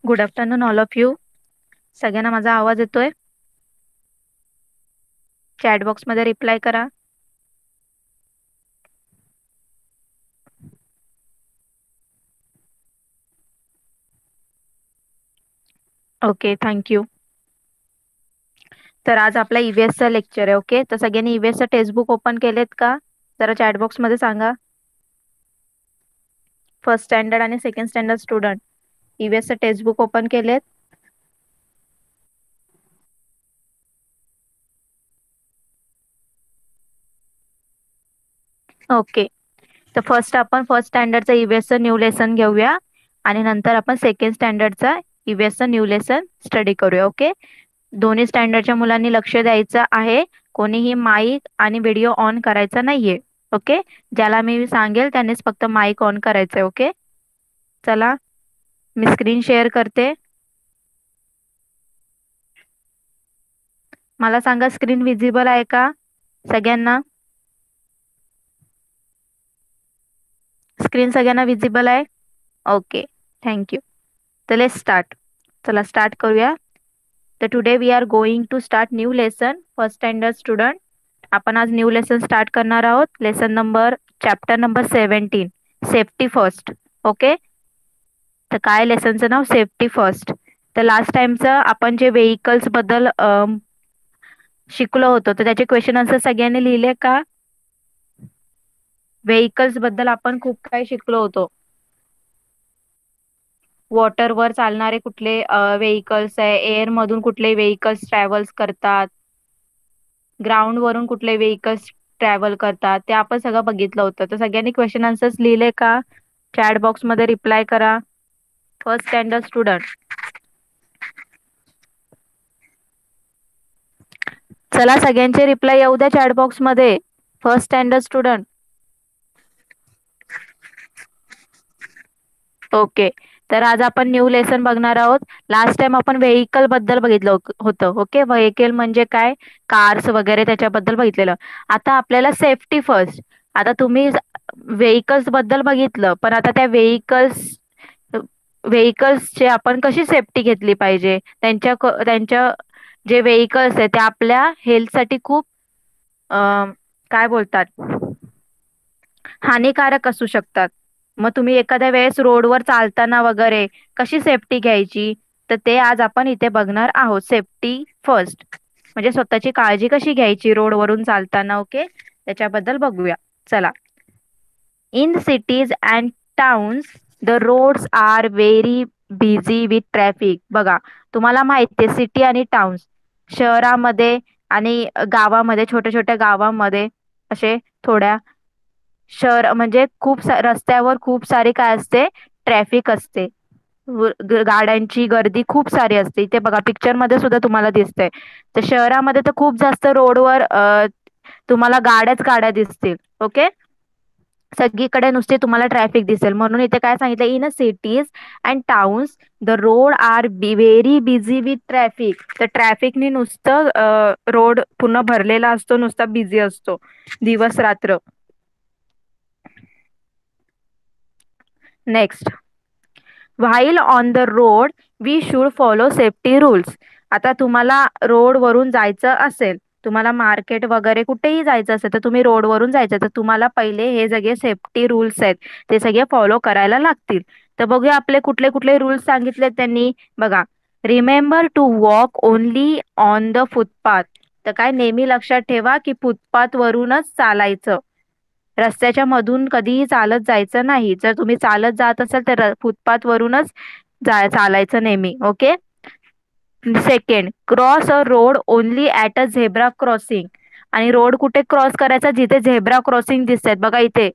Good afternoon all of you. सगळ्यांना माझा आवाज येतोय? चॅट बॉक्समध्ये रिप्लाय करा. Okay, thank you. तर आज आपला ईव्हीएसचा लेक्चर आहे. ओके, तर सगळ्यांनी ईव्हीएसचं टेक्स्टबुक ओपन केलेत का? जरा चॅट बॉक्समध्ये सांगा. फर्स्ट स्टँडर्ड आणि सेकंड स्टँडर्ड स्टुडंट ईव्हीएसचं टेक्स्टबुक ओपन केलेत? ओके, तर आपण फर्स्ट स्टँडर्डचा ईव्हीएसचं न्यू लेसन घेऊया आणि नंतर आपण सेकंड स्टँडर्डचा ईव्हीएसचं न्यू लेसन स्टडी करूया. ओके, दोन्ही स्टँडर्डच्या मुलांनी लक्ष द्यायचं आहे. कोणीही माईक आणि व्हिडिओ ऑन करायचा नाहीये. ओके, ज्याला मी सांगेल त्यांनीच फक्त माईक ऑन करायचंय. ओके, चला मी स्क्रीन शेअर करते. मला सांगा, स्क्रीन विजिबल आहे का सगळ्यांना? स्क्रीन सगळ्यांना विजिबल आहे? Okay, thank you. तर लेट्स स्टार्ट. चला स्टार्ट करूया. तर today we are going to start new lesson. First standard student, आपण आज न्यू लेसन स्टार्ट करणार आहोत. Chapter number 17, safety first. Okay, तर काय लेसनचं नाव? Safety first. तर लास्ट टाइमचं आपण जे व्हेकल्स बद्दल शिकलो होतो, तर त्याचे क्वेश्चन आन्सर सगळ्यांनी लिहिले का? व्हेकल्स बद्दल आपण खूप काही शिकलो होतो. वॉटरवर चालणारे कुठले व्हेकल्स आहे, एअर मधून कुठले व्हेकल्स ट्रॅव्हल्स करतात, ग्राउंड वरून कुठले व्हेकल्स ट्रॅव्हल करतात, ते आपण सगळं बघितलं होतं. तर सगळ्यांनी क्वेश्चन आन्सर्स लिहिले का? चॅट बॉक्स मध्ये रिप्लाय करा. फर्स्ट स्टँडर्ड स्टुडंट, चला सगळ्यांचे रिप्लाय येऊ द्या चॅट बॉक्स मध्ये. First standard student. ओके, तर आज आपण न्यू लेसन बघणार आहोत. लास्ट टाइम आपण व्हेकल बद्दल बघितलं होतं. ओके, व्हेकल म्हणजे काय, कार्स वगैरे त्याच्याबद्दल बघितलेलं. आता आपल्याला सेफ्टी फर्स्ट. आता तुम्ही व्हेकल्स बद्दल बघितलं, पण आता त्या व्हेकल्सचे आपण कशी सेफ्टी घेतली पाहिजे, त्यांच्या जे व्हेकल्स आहे ते आपल्या हेल्थसाठी खूप काय बोलतात, हानिकारक असू शकतात. मग तुम्ही एखाद्या वेळेस रोडवर चालताना वगैरे कशी सेफ्टी घ्यायची, तर ते आज आपण इथे बघणार आहोत. सेफ्टी फर्स्ट म्हणजे स्वतःची काळजी कशी घ्यायची रोडवरून चालताना. ओके, त्याच्याबद्दल बघूया. चला. In cities and towns the roads are very busy with traffic. बघा, तुम्हाला माहिती आहे सिटी आणि टाउन्स, शहरामध्ये आणि गावामध्ये, छोट्या छोट्या गावामध्ये असे थोड्या शहर म्हणजे रस्त्यावर खूप सारी काय असते, ट्रॅफिक असते. गाड्यांची गर्दी खूप सारी असते. इथे बघा पिक्चर मध्ये सुद्धा तुम्हाला दिसतंय. तर शहरामध्ये तर खूप जास्त रोडवर तुम्हाला गाड्या दिसतील. ओके, सगळीकडे नुसते तुम्हाला ट्रॅफिक दिसेल. म्हणून इथे काय सांगितलं, in a cities and towns the road are very busy with traffic. तर ट्रॅफिकनी नुसतं रोड पूर्ण भरलेला असतो, नुसता बिझी असतो दिवस रात्र. Next, while on the road we should follow safety rules. आता तुम्हाला रोड वरून जायचं असेल, तुम्हाला मार्केट वगैरे कुठेही जायचं असेल, तर तुम्ही रोड वरून जायचं, तर तुम्हाला पहिले हे सगळे सेफ्टी रूल्स आहेत ते सगळे फॉलो करायला लागतील. तर बघूया आपले कुठले कुठले रूल्स सांगितले त्यांनी. बघा, remember to walk only on the footpath. तर काय, नेहमी लक्षात ठेवा की फुटपाथ वरूनच चालायचं, रस्त्याच्या मधून कधीही चालत जायचं नाही. जर तुम्ही चालत जात असाल तर फुटपाथ वरूनच चालायचं नेहमी. Okay. Second, cross a road only at a zebra crossing. आणि रोड कुठे क्रॉस करायचा, जिथे झेब्रा क्रॉसिंग दिसतायत. बघा इथे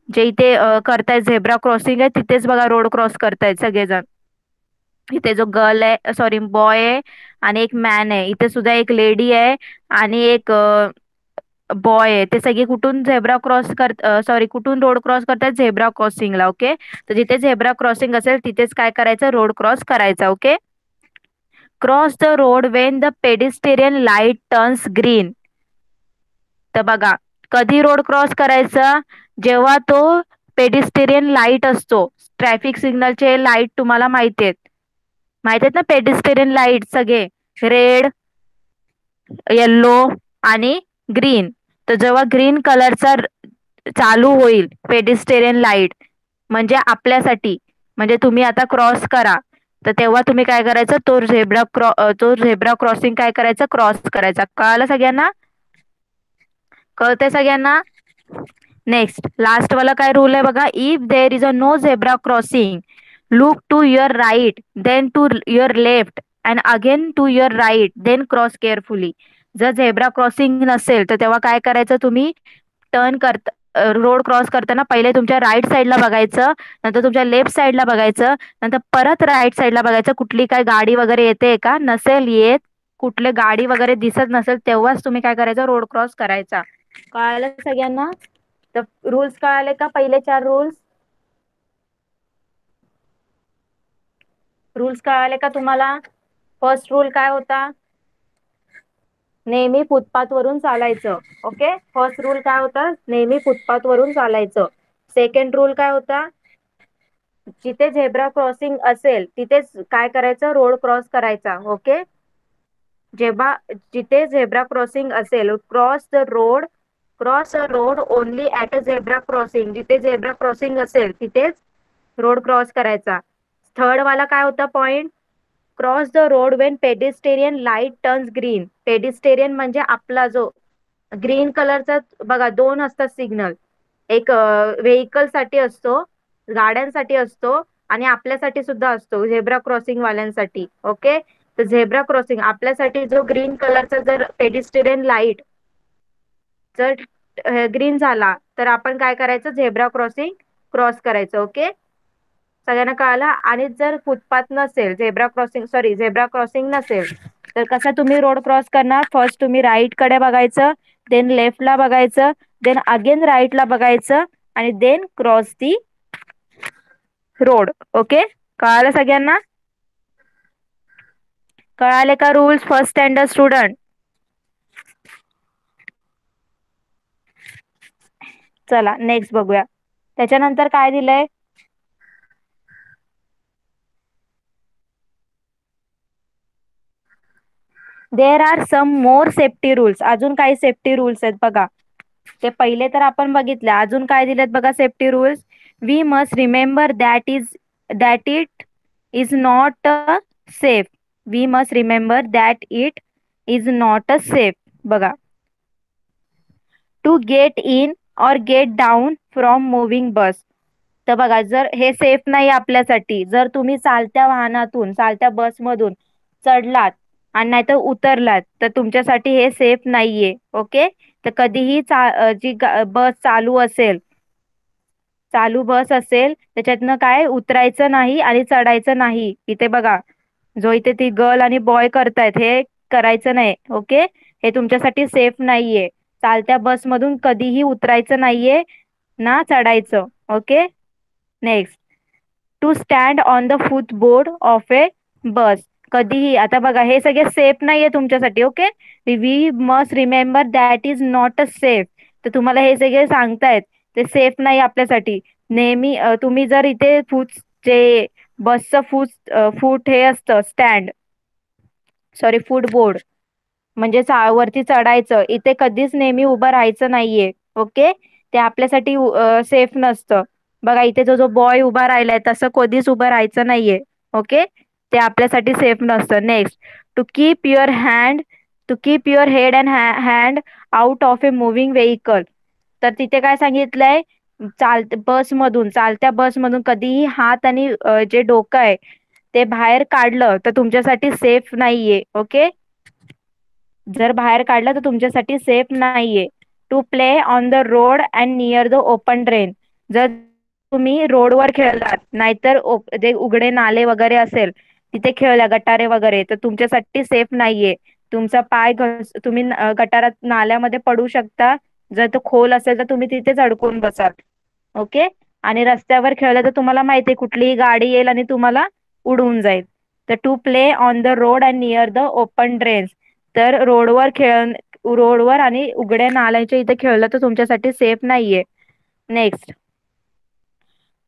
जे इथे करतायत झेब्रा क्रॉसिंग आहे, तिथेच बघा रोड क्रॉस करतायत सगळेजण. इथे जो गर्ल आहे, सॉरी बॉय आहे आणि एक मॅन आहे. इथे सुद्धा एक लेडी आहे आणि एक बॉय आहे. ते सगळे कुठून झेब्रा क्रॉस सॉरी कुठून रोड क्रॉस करतात, झेब्रा क्रॉसिंगला. ओके, तर जिथे झेब्रा क्रॉसिंग असेल तिथेच काय करायचं, रोड क्रॉस करायचा. Okay. Cross the road when the pedestrian light turns green. तर बघा, कधी रोड क्रॉस करायचा, जेव्हा तो पेडिस्टेरियन लाईट असतो. ट्रॅफिक सिग्नलचे लाईट तुम्हाला माहिती आहेत, माहित आहेत ना पेडिस्टेरियन लाईट सगळे, रेड, येल्लो आणि ग्रीन. तर जेव्हा ग्रीन कलरचा चालू होईल पेडिस्टेरियन लाईट, म्हणजे आपल्यासाठी, म्हणजे तुम्ही आता क्रॉस करा, तर तेव्हा तुम्ही काय करायचं, तो झेब्रा क्रॉसिंग काय करायचं, क्रॉस करायचा. कळालं सगळ्यांना? कळतंय सगळ्यांना? नेक्स्ट लास्ट वाला काय रूल आहे बघा, if there is a no zebra crossing, look to your right, then to your left, and again to your right, then cross carefully. जर झेब्रा क्रॉसिंग नसेल तर तेव्हा काय करायचं, तुम्ही टर्न करता, रोड क्रॉस करताना पहिले तुमच्या राईट साईडला बघायचं, नंतर तुमच्या लेफ्ट साईडला बघायचं, नंतर परत राईट साईडला बघायचं कुठली काय गाडी वगैरे येते का, नसेल येत, कुठले गाडी वगैरे दिसत नसेल, तेव्हाच तुम्ही काय करायचं, रोड क्रॉस करायचा. कळालं सगळ्यांना? तर रूल्स कळाले का, पहिले 4 रूल्स? रूल्स कळाले का तुम्हाला? फर्स्ट रूल काय होता, नेहमी फुटपाथ वरून चालायचं. ओके, फर्स्ट रूल काय होता, नेहमी फुटपाथ वरून चालायचं. सेकंड रूल काय होता, जिथे झेब्रा क्रॉसिंग असेल तिथेच काय करायचं, रोड क्रॉस करायचा. ओके, जेव्हा जिथे झेब्रा क्रॉसिंग असेल, cross the road only at a zebra crossing, जिथे झेब्रा क्रॉसिंग असेल तिथेच रोड क्रॉस करायचा. थर्ड वाला काय होता point, cross the road when pedestrian light turns green. Pedestrian म्हणजे आपला जो ग्रीन कलरचा बघा, दोन असतात सिग्नल, एक व्हेकल साठी असतो, गाड्यांसाठी असतो, आणि आपल्यासाठी सुद्धा असतो, झेब्रा क्रॉसिंग वाल्यांसाठी. ओके, तर झेब्रा क्रॉसिंग आपल्यासाठी जो ग्रीन कलरचा जर पेडिस्टेरियन लाईट जर ग्रीन झाला, तर आपण काय करायचं, झेब्रा क्रॉसिंग क्रॉस करायचं. ओके, सगळ्यांना कळालं? आणि जर फुटपाथ नसेल, झेब्रा क्रॉसिंग नसेल, तर कसा तुम्ही रोड क्रॉस करणार, फर्स्ट तुम्ही राईट कडे बघायचं, देन लेफ्टला बघायचं, देन अगेन राईटला बघायचं, आणि then cross the road. Okay, कळालं सगळ्यांना? कळाले का रूल्स फर्स्ट स्टँडर्ड स्टुडंट? चला नेक्स्ट बघूया. त्याच्यानंतर काय दिलंय, there are some more safety rules. अजून काही सेफ्टी रूल्स आहेत बघा, ते पहिले तर आपण बघितले, अजून काय दिलेत बघा safety rules. We must remember that it is not a safe. We must remember that it is not a safe. बघा, टू गेट इन और get down from moving bus. तर बघा, जर हे सेफ नाही आपल्यासाठी, जर तुम्ही चालत्या वाहनातून, चालत्या बसमधून चढलात आणि नाहीतर उतरलात, तर तुमच्यासाठी हे सेफ नाहीये. ओके, तर कधीही बस चालू बस असेल त्याच्यातनं काय उतरायचं नाही आणि चढायचं नाही. इथे बघा, जो इथे ती गर्ल आणि बॉय करतायत, हे करायचं नाही. ओके, हे तुमच्यासाठी सेफ नाहीये. चालत्या बसमधून कधीही उतरायचं नाहीये ना चढायचं. Okay, next, to stand on the footboard of a bus. कधीही, आता बघा हे सगळे सेफ नाहीये तुमच्यासाठी. Okay, we must remember that is not a safe. तर तुम्हाला हे सगळे सांगतायत ते सेफ नाही आपल्यासाठी. नेहमी तुम्ही जर इथे जे बसचं फूट हे असतं स्टँड, सॉरी फुटबोर्ड, म्हणजे वरती चढायचं, इथे कधीच नेहमी उभं राहायचं नाहीये. ओके, ते आपल्यासाठी सेफ नसतं. बघा इथे जो जो बॉय उभा राहिलाय तसं कधीच उभं राहायचं नाहीये. ओके, ते आपल्यासाठी सेफ नसतं. Next, to keep your hand to keep your head and hand out of a moving vehicle. तर तिथे काय सांगितलंय, चालत्या बसमधून कधीही हात आणि जे डोकं आहे ते बाहेर काढलं तर तुमच्यासाठी सेफ नाहीये. ओके, जर बाहेर काढलं तर तुमच्यासाठी सेफ नाहीये. To play on the road and near the open drain. जर तुम्ही रोडवर खेळलात, नाहीतर जे उघडे नाले वगैरे असेल तिथे खेळल्या, गटारे वगैरे, तर तुमच्यासाठी सेफ नाहीये. तुमचा पाय तुम्ही गटारात नाल्यामध्ये पडू शकता. जर तो खोल असेल तर तुम्ही तिथेच अडकून बसाल. ओके, आणि रस्त्यावर खेळलं तर तुम्हाला माहिती आहे कुठलीही गाडी येईल आणि तुम्हाला उडवून जाईल. तर to play on the road and near the open drains. तर रोडवर आणि उघड्या नाल्याच्या इथे खेळलं तर तुमच्यासाठी सेफ नाहीये. Next,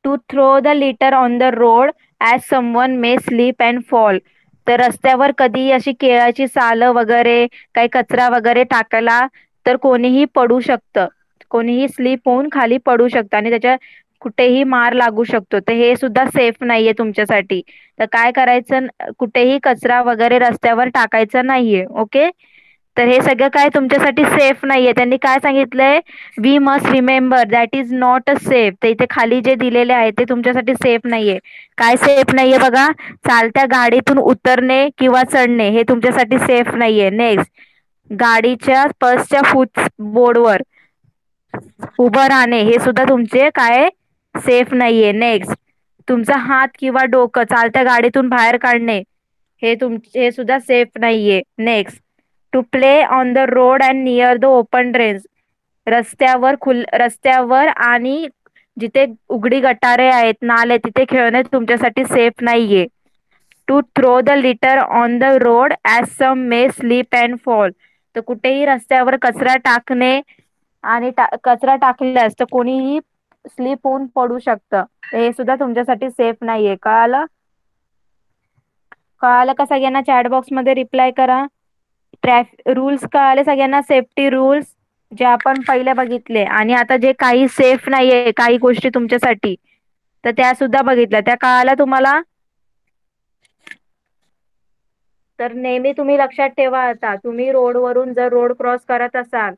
to throw the litter on the road as someone may slip and fall. तर रस्त्यावर कधी अशी केळाची सालं वगैरे काही कचरा वगैरे टाकला तर कोणीही पडू शकतं, कोणीही स्लीप होऊन खाली पडू शकतं आणि त्याच्या कुठेही मार लागू शकतो. तर हे सुद्धा सेफ नाहीये तुमच्यासाठी. तर काय करायचं, कुठेही कचरा वगैरे रस्त्यावर टाकायचा नाहीये. ओके. तर हे सगळं काय तुमच्यासाठी सेफ नाहीये. त्यांनी काय सांगितलंय, we must remember that is not a safe. ते इथे खाली जे दिलेले आहे ते तुमच्यासाठी सेफ नाहीये. काय सेफ नाहीये बघा, चालत्या गाडीतून उतरणे किंवा चढणे हे तुमच्यासाठी सेफ नाहीये. नेक्स्ट, गाडीच्या बसच्या फूट बोर्डवर उभं राहणे हे सुद्धा तुमचे काय सेफ नाहीये. नेक्स्ट, तुमचा हात किंवा डोकं चालत्या गाडीतून बाहेर काढणे हे सुद्धा सेफ नाहीये. Next, to play on the road and near the open drains. रस्त्यावर आणि जिथे उघडी गटारे आहेत, नाले, तिथे खेळणे तुमच्यासाठी सेफ नाहीये. To throw the litter on the road as some may slip and fall. तर कुठेही रस्त्यावर कचरा टाकणे आणि कचरा टाकल्यास तर कोणीही स्लीप होऊन पडू शकतं. तर हे सुद्धा तुमच्यासाठी सेफ नाहीये. कळालं? कळालं का सगळ्यांना? चॅट बॉक्स मध्ये रिप्लाय करा. रूल्स कळाले सगळ्यांना, सेफ्टी रूल्स जे आपण पहिले बघितले आणि आता जे काही सेफ नाहीये काही गोष्टी तुमच्यासाठी, तर त्या सुद्धा बघितल्या. त्या कळाल्या तुम्हाला? तर नेहमी तुम्ही लक्षात ठेवा, आता तुम्ही रोडवरून जर रोड क्रॉस करत असाल,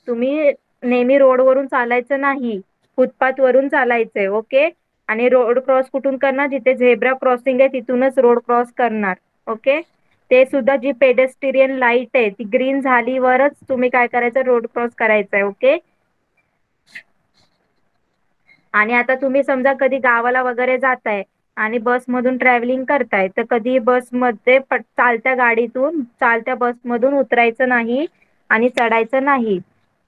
तुम्ही नेहमी रोडवरून चालायचं नाही, फुटपाथ वरून चालायचंय. ओके. आणि रोड क्रॉस कुठून करणार, जिथे झेब्रा क्रॉसिंग आहे तिथूनच रोड क्रॉस करणार. ओके. ते सुद्धा जी पेडेस्ट्रियन लाईट आहे ती ग्रीन झालीवरच तुम्ही काय करायचं, रोड क्रॉस करायचा आहे. ओके. आणि आता तुम्ही समजा कधी गावाला वगैरे जाताय आणि बसमधून ट्रॅव्हलिंग करताय, तर कधी बसमध्ये चालत्या गाडीतून चालत्या बसमधून उतरायचं नाही आणि चढायचं नाही.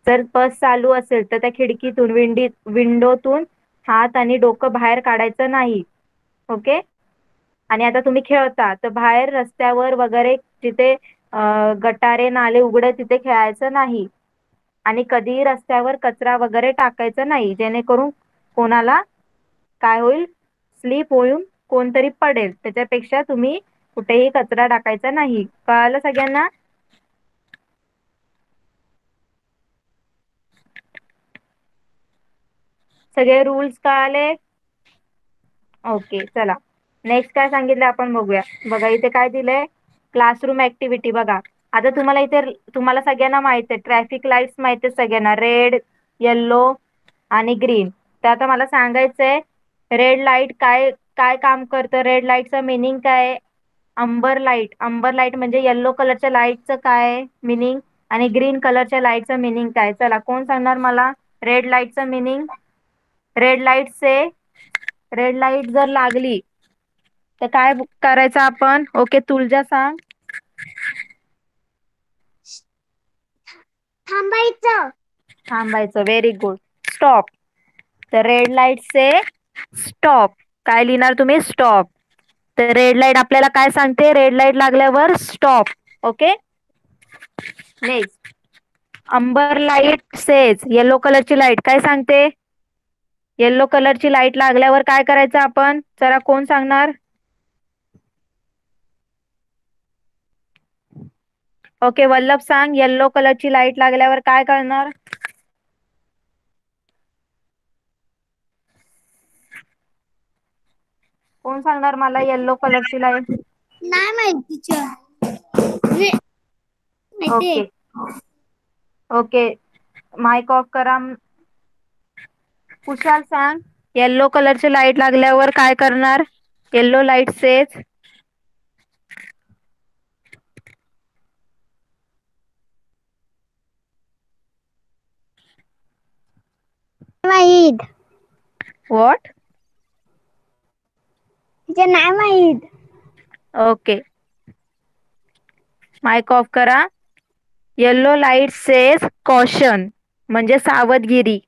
जर बस चालू असेल तर त्या खिडकीतून विंडोतून हात आणि डोकं बाहेर काढायचं नाही. ओके. आणि आता तुम्ही खेळता तर बाहेर रस्त्यावर वगैरे जिथे गटारे नाले उघडे तिथे खेळायचं नाही. आणि कधीही रस्त्यावर कचरा वगैरे टाकायचा नाही, जेणेकरून कोणाला काय होईल, स्लीप होऊन कोणतरी पडेल. त्याच्यापेक्षा तुम्ही कुठेही कचरा टाकायचा नाही. कळालं सगळ्यांना? सगळे रूल्स कळाले? ओके. चला, नेक्स्ट काय सांगितलं आपण बघूया. बघा इथे काय दिलंय, क्लासरूम ऍक्टिव्हिटी. बघा आता तुम्हाला इथे, तुम्हाला सगळ्यांना माहित आहे ट्रॅफिक लाईट्स माहित आहे सगळ्यांना, रेड, येल्लो आणि ग्रीन. तर आता मला सांगायचंय, रेड लाईट काय काय काम करतं, रेड लाईटचं मिनिंग काय? अंबर लाईट. अंबर लाईट म्हणजे येल्लो कलरच्या लाईटचं काय मिनिंग, आणि ग्रीन कलरच्या लाईटचं मिनिंग काय? चला, कोण सांगणार मला रेड लाईटचं मिनिंग? रेड लाईट से, रेड लाईट जर लागली तर काय करायचं आपण? ओके, तुलजा सांग. थांबायचं. थांबायचं. Very good. स्टॉप. तर रेड लाईट से स्टॉप. काय लिहिणार तुम्ही? स्टॉप. तर रेड लाईट आपल्याला काय सांगते? रेड लाईट लागल्यावर stop. Okay. Next, amber light says, yellow कलरची लाईट काय सांगते? येल्लो कलरची लाईट लागल्यावर काय करायचं आपण? जरा कोण सांगणार? ओके, वल्लभ सांग. येल्लो कलरची लाईट लागल्यावर काय करणार? कोण सांगणार मला येल्लो कलरची लाईट? नाही माहिती. ओके. ओके, माइक ऑफ करा. कुशाल सांग, येल्लो कलरची लाईट लागल्यावर काय करणार? Yellow light says. माहित. व्हॉट? तिचे नाही माहित. ओके, माइक ऑफ करा. येल्लो लाईट सेज कॉशन, म्हणजे सावधगिरी.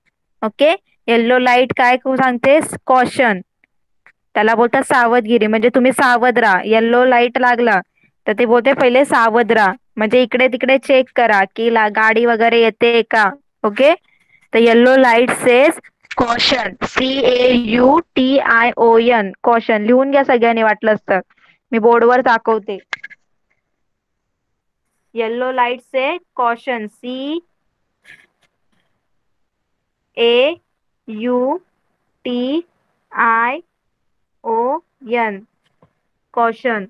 ओके. येल्लो लाईट काय सांगते? कॉशन. त्याला बोलतात सावधगिरी, म्हणजे तुम्ही सावध राहा. येल्लो लाईट लागला तर ते बोलते पहिले सावध राहा, म्हणजे इकडे तिकडे चेक करा की गाडी वगैरे येते का. ओके. तर yellow light says caution, CAUTION, caution लिहून घ्या सगळ्यांनी वाटलंच तर. मी बोर्डवर दाखवते. येलो लाईट से कॉशन, CAUTION, कॉशन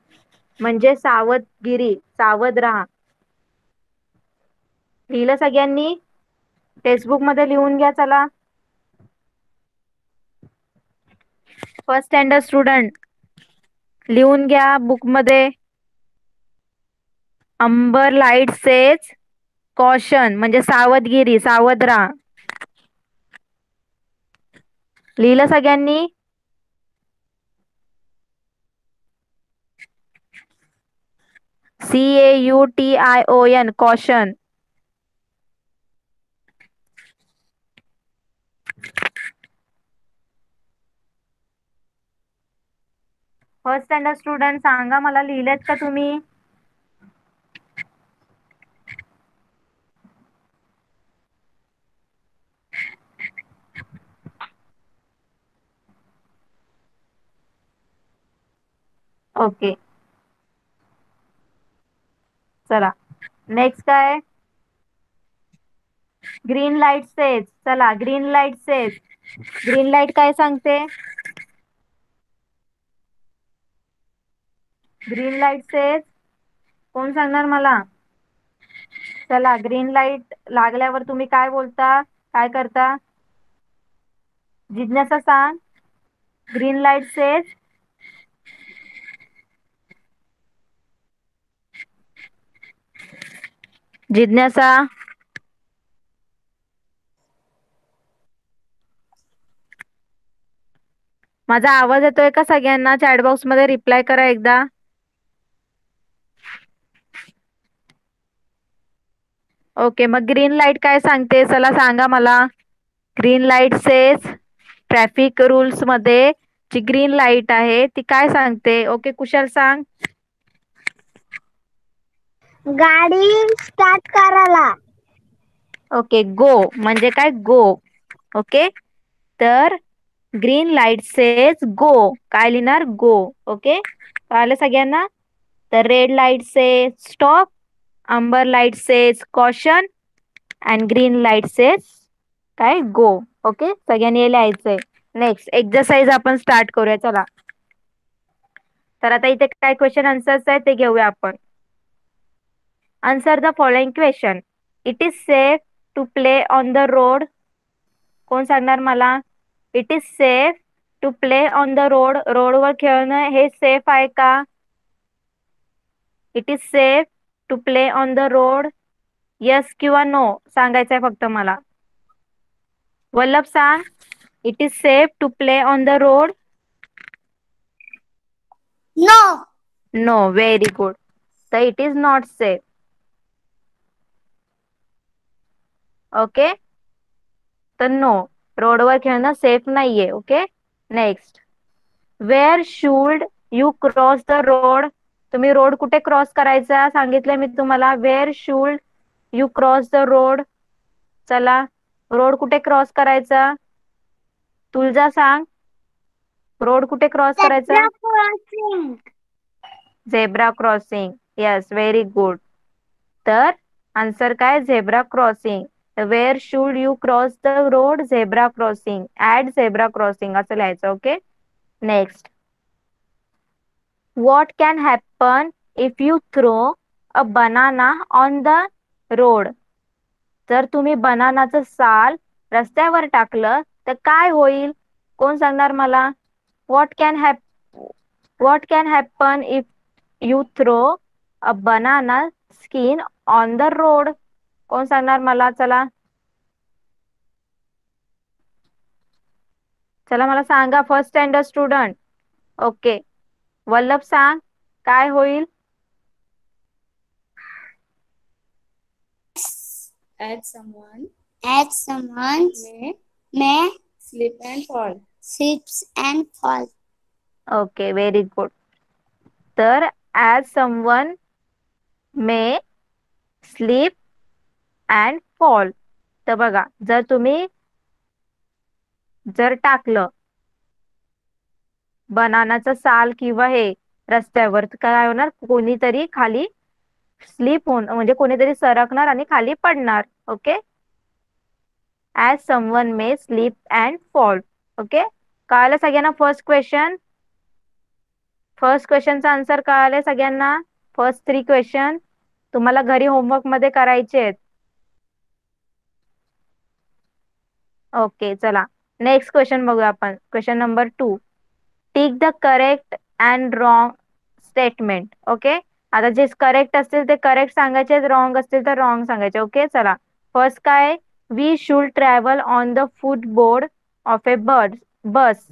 म्हणजे सावधगिरी, सावध राहा. लिहिलं सगळ्यांनी? टेक्स्टबुक मध्ये लिहून घ्या चला. फर्स्ट स्टँडर्ड स्टुडंट लिहून घ्या बुक मध्ये. अंबर लाईट सेज कॉशन म्हणजे सावधगिरी, सावध राहा. लिहिलं सगळ्यांनी? CAUTION, caution. First standard student सांगा मला, लिहिलेत का तुम्ही? ओके, चला नेक्स्ट काय? Green light says. चला, green light says. Green light काय सांगते? ग्रीन लाईट सेज कोण सांगणार मला? चला, ग्रीन लाईट लागल्यावर तुम्ही काय बोलता, काय करता? जिज्ञासा सांग. Green light says. जिज्ञासा. माझा आवाज येतोय का सगळ्यांना? चॅट बॉक्स मध्ये रिप्लाय करा एकदा. ओके, मग ग्रीन लाईट काय सांगते? चला सांगा मला. Green light says traffic rules मध्ये जी ग्रीन लाईट आहे ती काय सांगते? ओके, कुशल सांग. गाडी स्टार्ट करायला. ओके, गो म्हणजे काय? गो. ओके, तर ग्रीन लाईट सेज गो. काय लिहिणार? गो. ओके, कळालं सगळ्यांना? तर red light say stop, amber light says caution and green light says काय? गो. ओके, सगळ्यांनी हे लिहायचंय. नेक्स्ट एक्सरसाइज आपण स्टार्ट करूया चला. तर आता इथे काय क्वेश्चन आन्सर्स आहेत ते घेऊया आपण. Answer the following question. It is safe to play on the road. कोण सांगणार मला? It is safe to play on the road. रोडवर खेळणं हे सेफ आहे का? It is safe to play on the road. Yes किंवा नो सांगायचंय फक्त मला. वल्लभ सांग. It is safe to play on the road. No. No, very good. तर it is not safe. Okay, तर नो, रोडवर खेळणं सेफ नाहीये. Okay, next. Where should you cross the road. तुम्ही रोड कुठे क्रॉस करायचा सांगितलंय मी तुम्हाला. Where should you cross the road. चला, रोड कुठे क्रॉस करायचा? तुलजा सांग. रोड कुठे क्रॉस करायचा? Zebra crossing. Zebra crossing. Yes, very good. तर आन्सर काय? Zebra crossing. Where should you cross the road? Zebra crossing. At zebra crossing असं लिहायचं. Okay, next. What can happen if you throw a banana on the road? जर तुम्ही बनानाचं साल रस्त्यावर टाकलं तर काय होईल? कोण सांगणार मला? What can happen if you throw a banana skin on the road? कोण सांगणार मला? चला चला मला सांगा, first standard student. Okay, Vallabh सांग काय होईल? As someone may slip and fall. slips and fall. Okay, very good. तर as someone may slip and fall. तर बघा, जर तुम्ही जर टाकलं बनानाचं साल किंवा हे रस्त्यावर, तर काय होणार? कोणीतरी खाली स्लिप होऊन, म्हणजे कोणीतरी सरकणार आणि खाली पडणार. Okay. As someone may slip and fall. Okay. कळालं सगळ्यांना फर्स्ट क्वेश्चनचा आन्सर कळाले सगळ्यांना? फर्स्ट 3 क्वेश्चन तुम्हाला घरी होमवर्क मध्ये करायचे आहेत. ओके, चला नेक्स्ट क्वेश्चन बघूया आपण. Question number 2. Tick the correct and wrong statement. Okay. आता जे करेक्ट असतील ते करेक्ट सांगायचे, रॉंग असतील तर रॉंग सांगायचे. ओके, चला. फर्स्ट काय? We should travel on the footboard of a bus.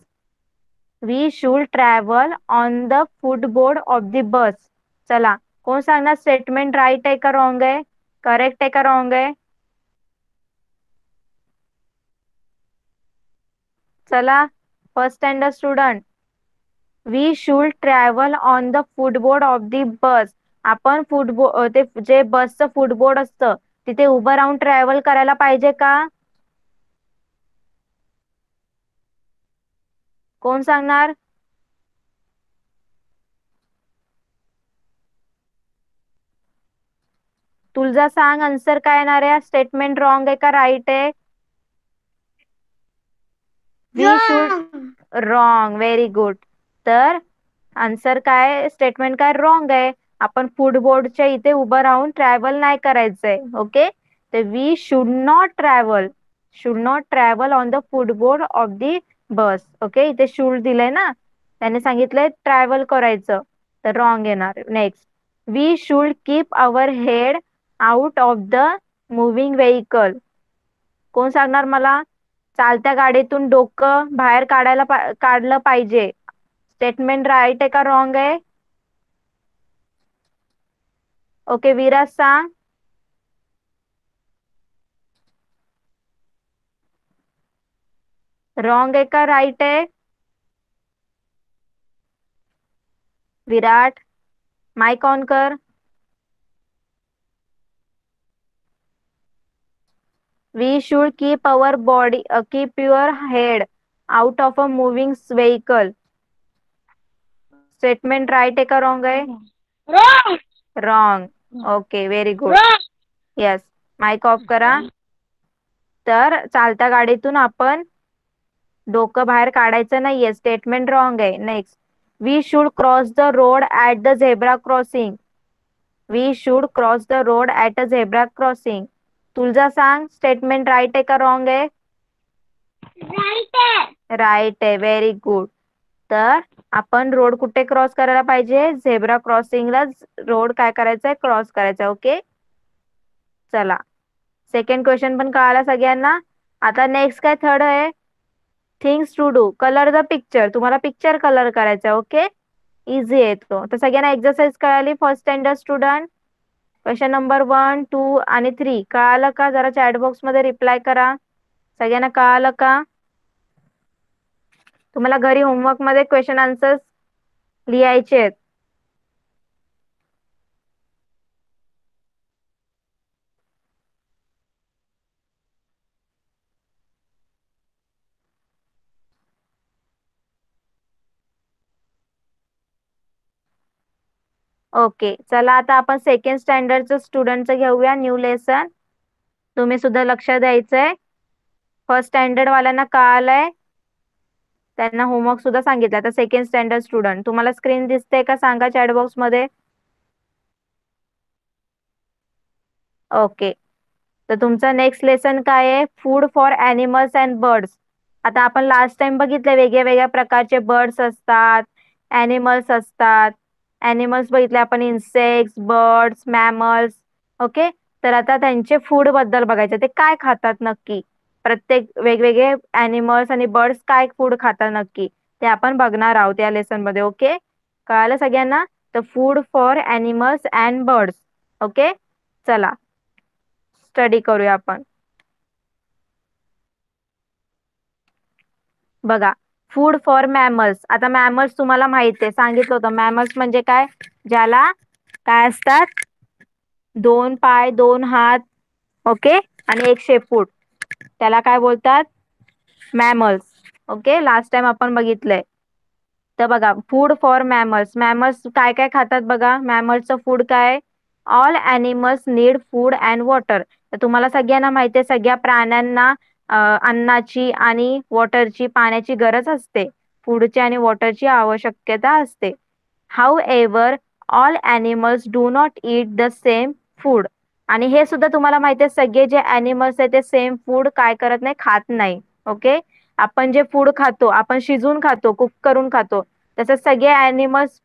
We should travel on the footboard of the bus. चला, कोण सांगणार स्टेटमेंट राईट आहे का रॉंग आहे? करेक्ट आहे का रॉंग आहे? चला, first standard student. We should travel on the footboard of the bus. आपण ते जे बसचं फुटबोर्ड असतं तिथे उभं राहून ट्रॅव्हल करायला पाहिजे का? कोण सांगणार? तुझा सांग आन्सर काय येणार आहे? स्टेटमेंट रॉंग आहे का राईट आहे? We should Wrong. Wrong. Very good. तर आन्सर काय? स्टेटमेंट काय रॉंग आहे. आपण फुटबोर्डच्या इथे उभं राहून ट्रॅव्हल नाही करायचंय. ओके. तर we should not travel on the footboard of the bus. Okay, इथे शुड दिलंय ना, त्याने सांगितलंय ट्रॅव्हल करायचं, तर रॉंग येणार. Next, we should keep our head out of the moving vehicle. कोण सांगणार मला? चालत्या गाडीतून डोकं बाहेर काढलं पाहिजे. स्टेटमेंट राईट आहे का रॉंग आहे? ओके, विराज सांग. रॉंग आहे का राईट आहे? विराट, माइक ऑन कर. We should keep your head out of a moving vehicle. Statement right आहे का रॉंग आहे? Wrong. Wrong. Okay, very good. Wrong. Yes, mike off करा. तर चालत्या गाडीतून आपण डोकं बाहेर काढायचं नाहीये. स्टेटमेंट रॉंग आहे. Next, we should cross the road at the zebra crossing. We should cross the road at a zebra crossing. तुझा सांग स्टेटमेंट राईट आहे का रॉंग आहे? Right. राईट आहे. Very good. तर आपण रोड कुठे क्रॉस करायला पाहिजे? झेब्रा क्रॉसिंगला रोड काय करायचंय? क्रॉस करायचा. ओके, चला. सेकंड क्वेश्चन पण कळाला सगळ्यांना. आता नेक्स्ट काय? थर्ड आहे things to do. Colour the picture. तुम्हाला पिक्चर कलर करायचा. ओके, इझी आहे तो. तर सगळ्यांना एक्सरसाइज कळाली first standard student? Question number 1, 2 आणि 3 कळालं का? जरा चॅट बॉक्स मध्ये रिप्लाय करा. सगळ्यांना कळालं का? तुम्हाला घरी होमवर्क मध्ये क्वेश्चन आन्सर्स लिहायचे आहेत. ओके, चला आता आपण सेकंड स्टँडर्डचं स्टुडंटचं घेऊया न्यू लेसन. तुम्ही सुद्धा लक्ष द्यायचंय. फर्स्ट स्टँडर्ड वाल्यांना कळालंय, त्यांना होमवर्क सुद्धा सांगितलं. आता सेकंड स्टँडर्ड स्टुडंट, तुम्हाला स्क्रीन दिसते का? सांगा चॅट बॉक्स मध्ये. ओके, तर तुमचं नेक्स्ट लेसन काय आहे? Food for animals and birds. आता आपण लास्ट टाइम बघितलं वेगळ्या वेगळ्या प्रकारचे बर्ड्स असतात, ॲनिमल्स असतात. ॲनिमल्स बघितले आपण, इन्सेक्ट्स, बर्ड्स, मॅमल्स. ओके, तर आता त्यांचे फूड बद्दल बघायचं, ते काय खातात नक्की. प्रत्येक वेगवेगळे ॲनिमल्स आणि बर्ड्स काय फूड खातात नक्की, ते आपण बघणार आहोत या लेसन मध्ये. ओके, कळालं सगळ्यांना? तर food for animals and birds. Okay, चला स्टडी करूया आपण. बघा, फूड फॉर मॅमल्स. आता मॅमल्स तुम्हाला माहिती आहे, सांगितलं होतं. मॅमल्स म्हणजे काय? ज्याला काय असतात? 2 पाय, 2 हात, ओके, आणि एक शेपूट, त्याला काय बोलतात? मॅमल्स. ओके, लास्ट टाइम आपण बघितलंय. तर बघा, फूड फॉर मॅमल्स. मॅमल्स काय काय खातात बघा. मॅमल्सचं फूड काय? All animals need food and water. तर तुम्हाला सगळ्यांना माहिती आहे, सगळ्या प्राण्यांना अन्नाची आणि वॉटरची, पाण्याची गरज असते. फूडची आणि वॉटरची आवश्यकता असते. However, all animals do not eat the same food. आणि हे सुद्धा तुम्हाला माहिती आहे, सगळे जे ॲनिमल्स आहेत ते सेम फूड काय करत नाही, खात नाही. ओके. आपण जे फूड खातो, आपण शिजून खातो, कुक करून खातो. तसं सगळे ॲनिमल्स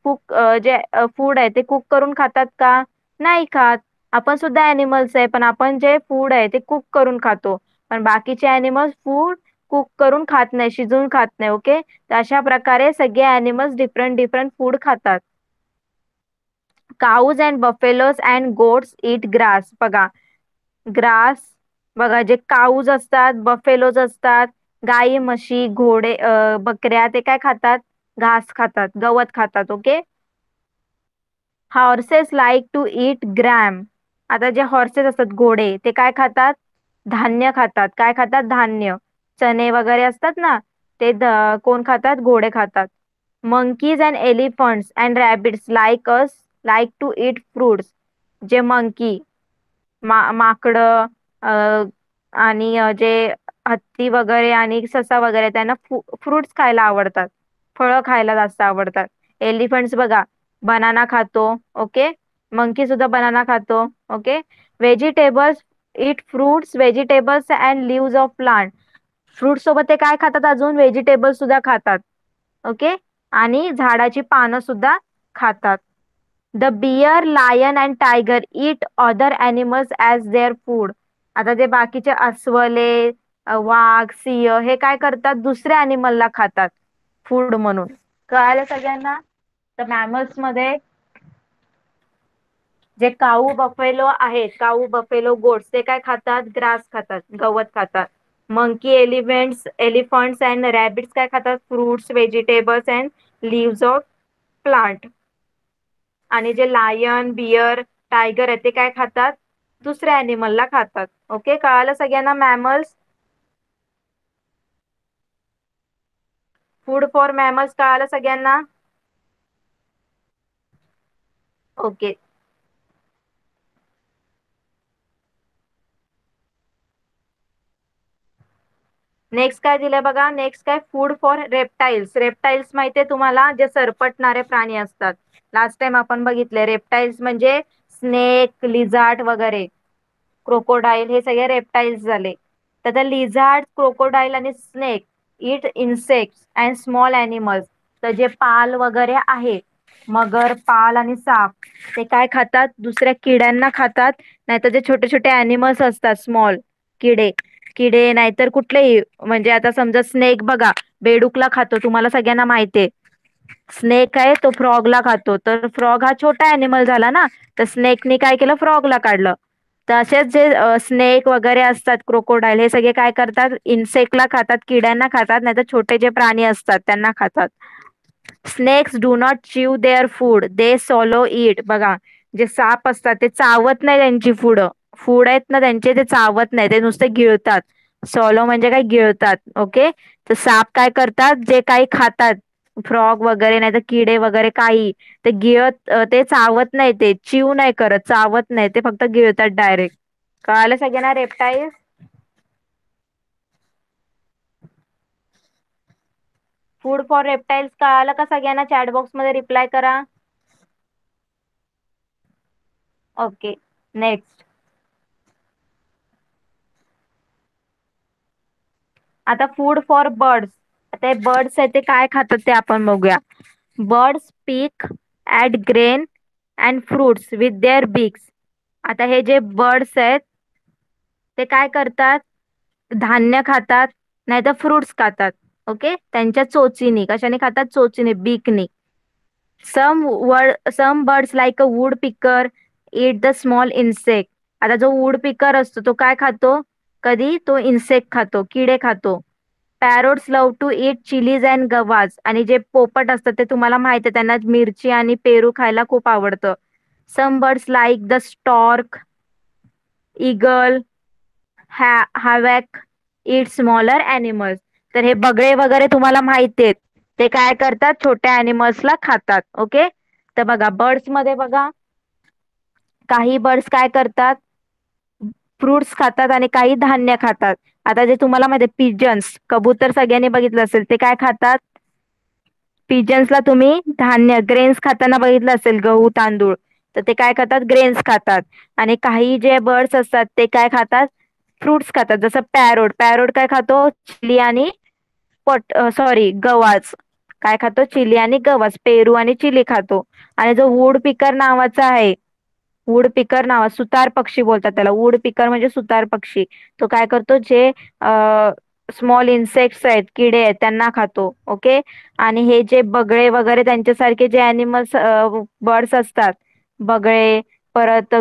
जे फूड आहे ते कुक करून खातात का? नाही खात. आपण सुद्धा ॲनिमल्स आहे, पण आपण जे फूड आहे ते कुक करून खातो. पण बाकीचे ॲनिमल्स फूड कुक करून खात नाही, शिजवून खात नाही. ओके. तर अशा प्रकारे सगळे ॲनिमल्स डिफरंट डिफरंट फूड खातात. काऊज and buffaloes and goats eat grass. बघा, ग्रास. बघा, जे काऊज असतात, बफेलोज असतात, गाई, म्हशी, घोडे, बकऱ्या, ते काय खातात? घास खातात, गवत खातात. Okay. Horses like to eat gram. आता जे हॉर्सेस असतात, घोडे, ते काय खातात? धान्य खातात. काय खातात? धान्य. चणे वगैरे असतात ना, ते कोण खातात? घोडे खातात. Monkeys and elephants and rabbits like us like to eat fruits. जे मंकी, माकडं, आणि जे हत्ती वगैरे आणि ससा वगैरे, त्यांना फ्रुट्स खायला आवडतात. फळं खायला जास्त आवडतात. एलिफंट्स बघा, बनाना खातो. ओके. मंकी सुद्धा बनाना खातो. Okay. Vegetables eat fruits, vegetables and leaves of plant. Fruit सोबत ते काय खातात? अजून व्हेजिटेबल्स सुद्धा खातात. ओके. आणि झाडाची पानं सुद्धा खातात. The bear, lion and tiger eat other animals as their food. आता जे बाकीचे अस्वले, वाघ, सिंह, हे काय करतात? दुसऱ्या अॅनिमलला खातात फूड म्हणून. कळालं सगळ्यांना? तर मॅमल्स मध्ये जे काऊ बफेलो आहेत, काऊ बफेलो गोट्स, ते काय खातात? ग्रास खातात, गवत खातात. मंकी, एलिफंट्स अँड रॅबिट्स काय खातात? Fruits, vegetables and leaves of plant. आणि जे लायन, बियर, टायगर आहे ते काय खातात? दुसऱ्या अॅनिमलला खातात. ओके. कळालं सगळ्यांना मॅमल्स? फूड फॉर मॅमल्स कळालं सगळ्यांना? ओके. नेक्स्ट काय दिलंय बघा. नेक्स्ट काय? Food for reptiles. रेप्टाईल्स माहितीये तुम्हाला, जे सरपटणारे प्राणी असतात. लास्ट टाइम आपण बघितले, रेप्टाईल्स म्हणजे स्नेक, लिझार्ड वगैरे, क्रोकोडाईल, हे सगळे रेप्टाईल्स झाले. तर त्या लिझार्ड, क्रोकोडाईल आणि snake it insects and small animals. तर जे पाल वगैरे आहे, मगर, पाल आणि साप, ते काय खातात? दुसऱ्या किड्यांना खातात. नाहीतर जे छोटे छोटे अॅनिमल्स असतात, स्मॉल किडे, नाहीतर कुठलेही, म्हणजे आता समजा स्नेक बघा, बेडूकला खातो. तुम्हाला सगळ्यांना माहितीये, स्नेक आहे तो फ्रॉगला खातो. तर फ्रॉग हा छोटा अॅनिमल झाला ना, तर स्नेकने काय केलं? फ्रॉगला काढलं. तसेच जे स्नेक वगैरे असतात, क्रोकोडाईल, हे सगळे काय करतात? इन्सेक्टला खातात, किड्यांना खातात, नाहीतर छोटे जे प्राणी असतात त्यांना खातात. Snakes do not chew their food, they swallow it. बघा, जे साप असतात ते चावत नाही त्यांची फूड आहेत ना त्यांचे, ते चावत नाही, ते नुसते गिळतात. सॉलो म्हणजे काय? गिळतात. ओके. तर साप काय करतात? जे काही खातात, फ्रॉग वगैरे नाही तर किडे वगैरे काही, ते ते चावत नाही, ते चिव नाही करत, चावत नाही, ते फक्त गिळतात डायरेक्ट. कळालं सगळ्यांना? रेप्टाईल. फूड फॉर रेप्टाईल्स कळालं का सगळ्यांना? चॅट बॉक्स मध्ये रिप्लाय करा. ओके. नेक्स्ट. आता फूड फॉर बर्ड्स. आता हे बर्ड्स आहेत ते काय खातात ते आपण बघूया. Birds peak at grain and fruits with their beaks. आता हे जे बर्ड्स आहेत ते काय करतात? धान्य खातात, नाहीतर फ्रुट्स खातात. ओके. त्यांच्या चोचीनी, कशाने खातात? चोचीने, बीकनी. Some birds like a woodpecker eat the small insect. आता जो वूड पिकर असतो तो काय खातो? कधी? तो इन्सेक्ट खातो, किडे खातो. पॅरोट्स लव टू इट चिलीज अँड गवाज. आणि जे पोपट असतात ते तुम्हाला माहिती आहे, त्यांना मिरची आणि पेरू खायला खूप आवडतं. Some birds like the stork, eagle, hawk eat smaller animals. तर हे बगळे वगैरे तुम्हाला माहिती आहेत. ते काय करतात, छोट्या अॅनिमल्सला खातात. ओके. तर बघा, बर्ड्स मध्ये बघा, काही बर्ड्स काय करतात, फ्रुट्स खातात आणि काही धान्य खातात. आता जे तुम्हाला माहिती आहे, पिजन्स, कबूतर सगळ्यांनी बघितलं असेल, ते काय खातात, पिजन्सला तुम्ही धान्य ग्रेन्स खाताना बघितलं असेल, गहू तांदूळ. तर ते काय खातात, ग्रेन्स खातात. आणि काही जे बर्ड्स असतात ते काय खातात, फ्रुट्स खातात. जसं पॅरोट, पॅरोट काय खातो, चिली आणि सॉरी गवाच. काय खातो, चिली आणि गवाच, पेरू आणि चिली खातो. आणि जो वूड पिकर नावाचा आहे, वूड पिकर नावा, सुतार पक्षी बोलतात त्याला, वूड पिकर म्हणजे सुतार पक्षी. तो काय करतो, जे स्मॉल इन्सेक्ट्स आहेत, किडे आहेत, त्यांना खातो. ओके. आणि हे जे बगळे वगैरे त्यांच्यासारखे जे अॅनिमल्स, बर्ड्स असतात, बगळे, परत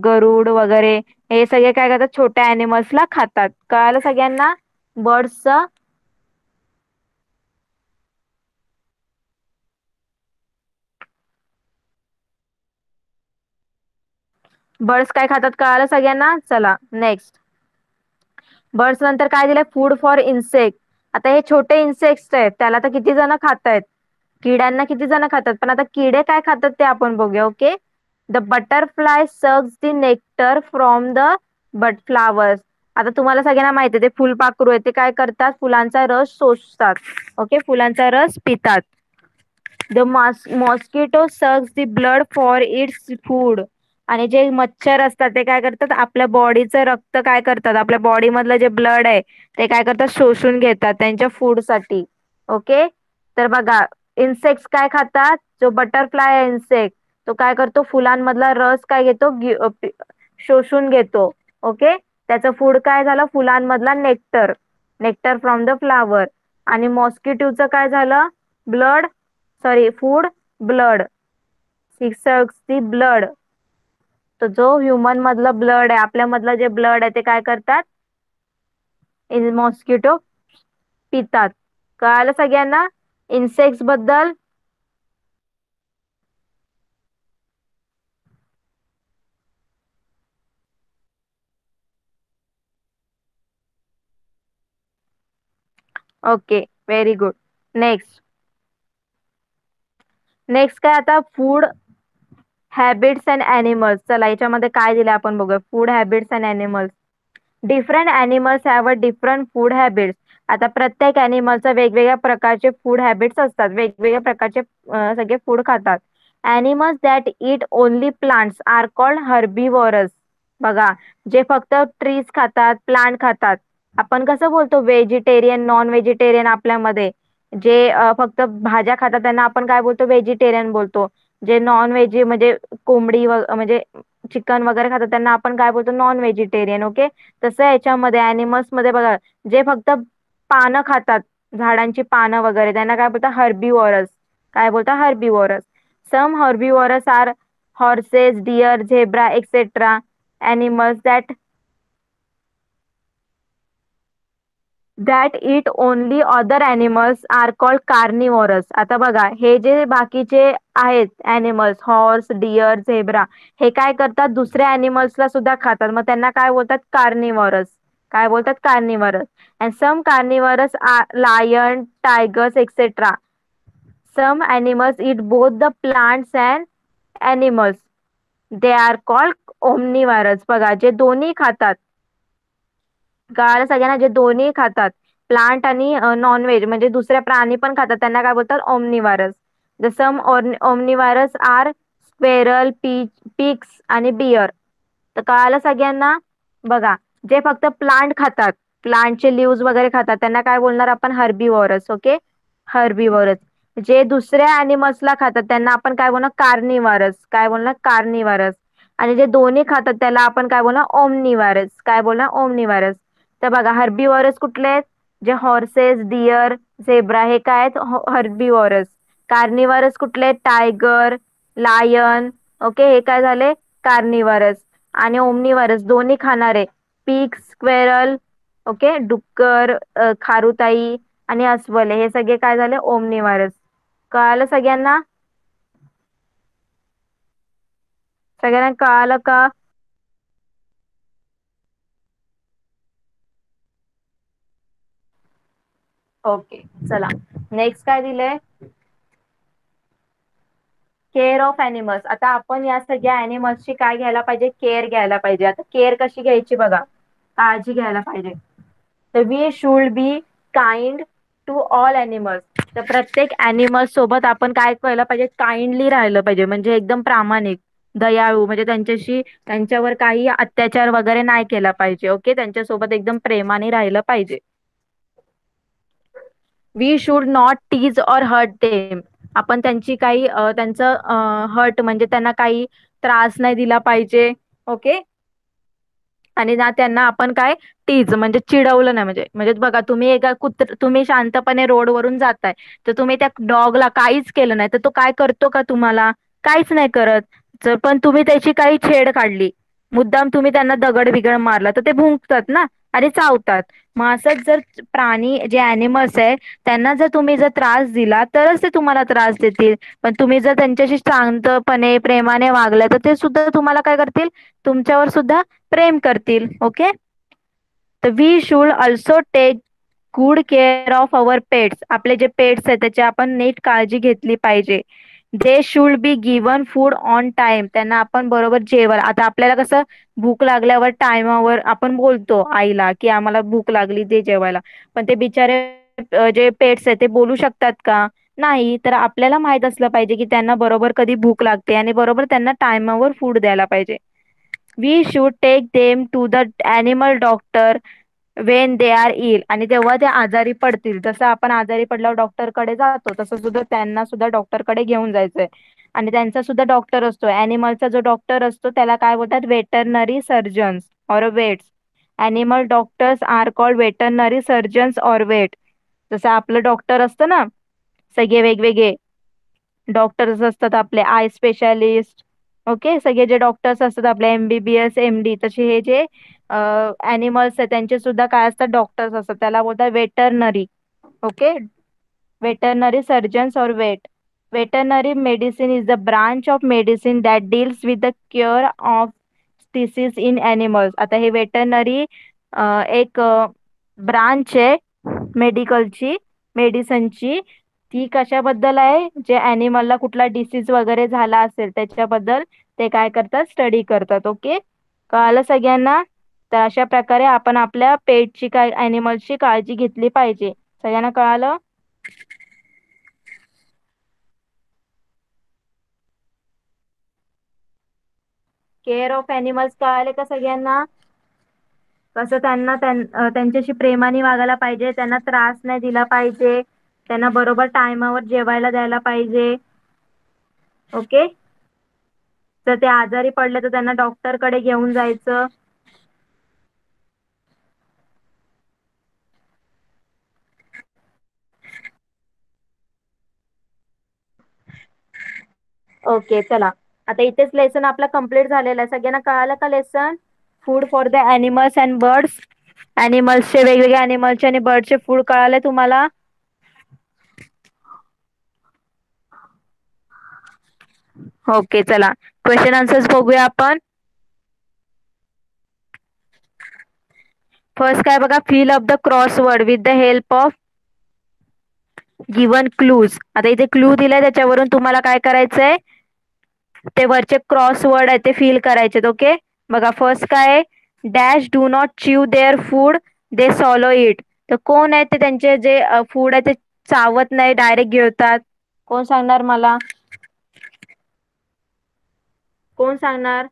गरुड वगैरे, हे सगळे काय करतात, छोट्या अॅनिमल्सला खातात. कळालं सगळ्यांना बर्ड्सचं. बर्ड्स काय खातात कळालं सगळ्यांना. चला नेक्स्ट. बर्ड्स नंतर काय दिलंय, फूड फॉर इन्सेक्ट. आता हे छोटे इन्सेक्ट्स आहेत, त्याला तर किती जण खातायत, किड्यांना किती जण खातात, पण आता किडे काय खातात ते आपण बघूया. Okay. The butterfly sucks the nectar from the but flowers. आता तुम्हाला सगळ्यांना माहिती आहे, ते फुलपाखरू आहे, ते काय करतात, फुलांचा रस शोषतात. ओके, फुलांचा रस पितात. The mosquito sucks the blood for its food. आणि जे मच्छर असतात ते काय करतात, आपल्या बॉडीचं रक्त काय करतात, आपल्या बॉडी मधलं जे ब्लड आहे ते काय करतात, शोषून घेतात त्यांच्या फूड साठी. ओके. तर बघा, इन्सेक्ट्स काय खातात, जो बटरफ्लाय आहे इन्सेक्ट, तो काय करतो, फुलांमधला रस काय घेतो, शोषून घेतो. ओके. त्याचं फूड काय झालं, फुलांमधला nectar, nectar from the flower. आणि मॉस्किटोचं काय झालं, blood, sorry food, blood, sucks the blood. तर जो ह्युमन मधलं ब्लड आहे, आपल्या मधलं जे ब्लड आहे, ते काय करतात, मॉस्किटो पितात. कळालं सगळ्यांना इन्सेक्ट्स बद्दल. Okay, very good. Next. Next काय, आता फूड हॅबिट्स अँड अॅनिमल्स. चला याच्यामध्ये काय दिलं आपण बघूया, food habits and animals. Different animals have a different food habits. आता प्रत्येक अॅनिमलचं वेगवेगळ्या प्रकारचे फूड हॅबिट्स असतात, वेगवेगळ्या प्रकारचे सगळे फूड खातात. Animals that eat only plants are called herbivorous. बघा, जे फक्त ट्रीज खातात, प्लांट खातात, आपण कसं बोलतो, व्हेजिटेरियन, नॉन व्हेजिटेरियन. आपल्यामध्ये जे फक्त भाज्या खातात त्यांना आपण काय बोलतो, व्हेजिटेरियन बोलतो. जे नॉन व्हेज म्हणजे कोंबडी म्हणजे चिकन वगैरे खातात त्यांना आपण काय बोलतो, नॉन व्हेजिटेरियन. ओके. तसं याच्यामध्ये अॅनिमल्स मध्ये बघा, जे फक्त पानं खातात, झाडांची पानं वगैरे, त्यांना काय बोलतात, हर्बिवोरस. काय बोलतात, herbivorous. Some herbivorous are horses, deer, zebra etcetera. Animals that eat only other animals are called carnivorous. आता बघा, हे जे बाकीचे आहेत अॅनिमल्स, हॉर्स, डिअर, झेब्रा, हे काय करतात, दुसऱ्या अॅनिमल्सला सुद्धा खातात, मग त्यांना काय बोलतात, कार्निवोरस. काय बोलतात, carnivorous. And some carnivorous are lion, tigers etcetera. Some animals eat both the plants and animals, they are called omnivorous. बघा, जे दोन्ही खातात, कळालं सगळ्यांना, जे दोन्ही खातात, प्लांट आणि नॉनव्हेज म्हणजे दुसऱ्या प्राणी पण खातात, त्यांना काय बोलतात, ओमनिवारस. जसं ओमनिवारस आर स्क्वेरल, पिग्स आणि बियर. तर कळालं सगळ्यांना. बघा, जे फक्त प्लांट खातात, प्लांटचे लिव्स वगैरे खातात, त्यांना काय बोलणार आपण, हर्बिवोरस. Okay, herbivores. जे दुसऱ्या अॅनिमल्सला खातात त्यांना आपण काय बोलणार, कार्निवारस. काय बोलणार, कार्निवारस. आणि जे दोन्ही खातात त्याला आपण काय बोलणार, ओमनिवारस. काय बोलणार, ओमनिवारस. तर बघा, हर्बिवोरस कुठले आहेत, जे हॉर्सेस, डिअर, झेब्रा, हे काय आहेत, हर्बिवोरस. कार्निवरस कुठले आहेत, टायगर, लायन. ओके, हे काय झाले, कार्निवरस. आणि ओमनिवरस दोन्ही खाणारे, पिग, स्क्वेरल, ओके, डुक्कर, खारुताई आणि अस्वले, हे सगळे काय झाले, ओमनिवरस. कळालं सगळ्यांना. सगळ्यांना कळालं का. ओके. चला, नेक्स्ट काय दिलंय? Care of animals. आता आपण या सगळ्या ॲनिमल्सची काय घ्यायला पाहिजे? केअर घ्यायला पाहिजे. आता केअर कशी घ्यायची बघा, काळजी घ्यायला पाहिजे. तर we should be kind to all animals. तर प्रत्येक ॲनिमल्स सोबत आपण काय करायला पाहिजे? काइंडली राहिलं पाहिजे, म्हणजे एकदम प्रामाणिक, दयाळू, म्हणजे त्यांच्यावर काही अत्याचार वगैरे नाही केला पाहिजे. ओके, त्यांच्यासोबत एकदम प्रेमाने राहिलं पाहिजे. We should not tease or hurt them. आपण त्यांची काही त्यांचं हर्ट म्हणजे त्यांना काही त्रास नाही दिला पाहिजे. ओके. आणि ना त्यांना आपण काय टीज म्हणजे चिडवलं नाही, म्हणजे म्हणजे बघा, तुम्ही शांतपणे रोडवरून जाताय, तर तुम्ही त्या डॉगला काहीच केलं नाही, तर तो काय करतो का तुम्हाला? काहीच नाही करत. जर पण तुम्ही त्याची काही छेड काढली, मुद्दाम तुम्ही त्यांना दगड बिगड मारला, तर ते भुंकतात ना आणि चावतात. मग असंच जर प्राणी जे अॅनिमल्स आहे, त्यांना जर तुम्ही त्रास दिला तरच ते तुम्हाला त्रास देतील. पण तुम्ही जर त्यांच्याशी शांतपणे प्रेमाने वागला, तर ते सुद्धा तुम्हाला काय करतील? तुमच्यावर सुद्धा प्रेम करतील. ओके. तर we should also take good care of our pets. आपले जे पेट्स आहेत त्याची आपण नीट काळजी घेतली पाहिजे. They should be given food on time. त्यांना आपण बरोबर जेवण, आता आपल्याला कसं भूक लागल्यावर टायमावर आपण बोलतो आईला की आम्हाला भूक लागली, दे जेवायला. पण ते बिचारे जे पेट्स आहेत ते बोलू शकतात का? नाही. तर आपल्याला माहित असलं पाहिजे की त्यांना बरोबर कधी भूक लागते आणि बरोबर त्यांना टायमावर फूड द्यायला पाहिजे. We should take them to the animal doctor when they are ill. आणि तेव्हा ते आजारी पडतील, जसं आपण आजारी पडल्यावर डॉक्टरकडे जातो, तसं सुद्धा त्यांना सुद्धा डॉक्टरकडे घेऊन जायचंय. आणि त्यांचा सुद्धा डॉक्टर असतो, ॲनिमलचा जो डॉक्टर असतो त्याला काय बोलतात? Veterinary surgeons or vets. Animal doctors are called veterinary surgeons or vet. जसं आपलं डॉक्टर असतं ना, सगळे वेगवेगळे डॉक्टर्स असतात आपले, आय स्पेशालिस्ट. ओके, सगळे जे डॉक्टर्स असतात आपले, MBBS MD, तसे हे जे ॲनिमल्स आहेत त्यांचे सुद्धा काय असतात? डॉक्टर्स असतात. त्याला बोलतात veterinary. Okay. veterinary surgeons or vet. Veterinary medicine is the branch of medicine that deals with the cure of disease in animals. आता हे veterinary एक ब्रांच आहे मेडिकलची, मेडिसिनची. ती कशाबद्दल आहे? जे ॲनिमलला कुठला डिसीज वगैरे झाला असेल त्याच्याबद्दल ते काय करतात? स्टडी करतात. ओके, कळालं सगळ्यांना? तर अशा प्रकारे आपण आपल्या पेटची काय ॲनिमलची काळजी घेतली पाहिजे. सगळ्यांना कळालं? केअर ऑफ ॲनिमल्स कळाले का सगळ्यांना? कसं त्यांच्याशी प्रेमाने वागायला पाहिजे, त्यांना त्रास नाही दिला पाहिजे, त्यांना बरोबर टायमावर जेवायला द्यायला पाहिजे. ओके. जर ते आजारी पडले तर त्यांना डॉक्टरकडे घेऊन जायचं. ओके. चला, आता इथेच लेसन आपला कम्प्लीट झालेला आहे. सगळ्यांना कळालं का lesson? Food for the animals and birds. ॲनिमल्सचे वेगवेगळे ॲनिमल्सचे आणि बर्डचे फूड कळाले तुम्हाला? ओके. चला, क्वेश्चन आन्सर्स बघूया आपण. फर्स्ट काय बघा, fill up the crossword with the help of given clues. आता इथे क्लू दिलाय, त्याच्यावरून तुम्हाला काय करायचंय? ते वरचे क्रॉसवर्ड आहे ते फिल करायचे. ओके. बघा, फर्स्ट काय? Dash do not chew their food, they swallow it. तर कोण आहे ते त्यांचे जे फूड आहे ते चावत नाही, डायरेक्ट गिळतात? कोण सांगणार मला? कोण सांगणार?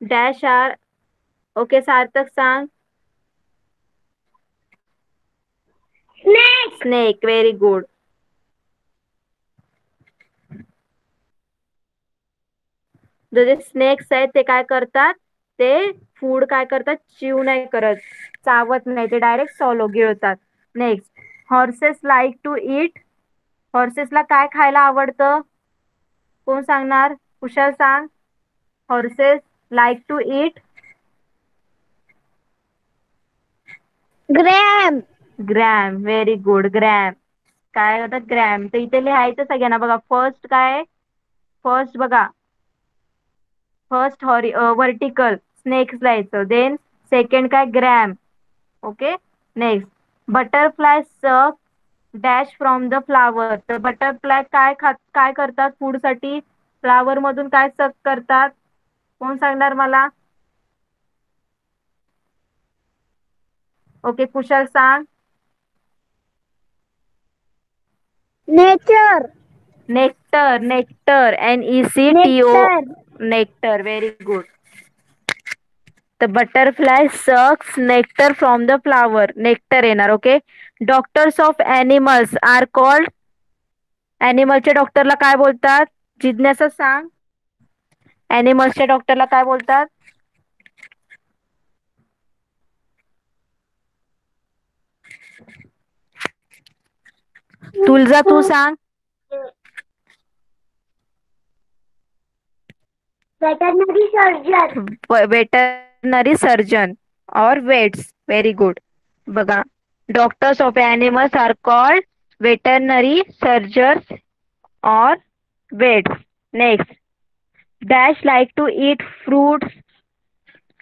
Dash R. ओके, सार्थक सांग. Snake. स्नेक. Very good. जे स्नेक्स आहेत ते काय करतात? ते फूड काय करतात? च्यू नाही करत, चावत नाही, ते डायरेक्ट सॉलो गिळतात. Next, horses like to eat. हॉर्सेसला काय खायला आवडतं? कोण सांगणार? कुशाल सांग. Horses like to eat. Gram. Gram. Very good. Gram. काय होतं? ग्रॅम. तर इथे लिहायचं सगळ्यांना. बघा, फर्स्ट काय? फर्स्ट बघा, फर्स्ट व्हर्टिकल स्नेक्स लिहायचं. देन सेकंड काय? ग्रॅम. ओके. नेक्स्ट बटरफ्लाय सक डॅश फ्रॉम द फ्लावर. तर बटरफ्लाय काय करतात फूड साठी? फ्लावर मधून काय सक करतात? कोण सांगणार मला? ओके, कुशल सांग. Nature. Nectar. Nectar. NECTO. Nectar. Nectar. Very good. The butterfly sucks nectar from the flower. Nectar येणार. Okay. Doctors of animals are called. च्या डॉक्टरला काय बोलतात? जिज्ञासा सांग. च्या डॉक्टरला काय बोलतात? तुलजा तू सांग. Veterinary surgeon. वेटरनरी सर्जन और वेट्स. Very good. बघा, doctors of animals are called veterinary surgeons और vets. Next. Dash like to eat fruits,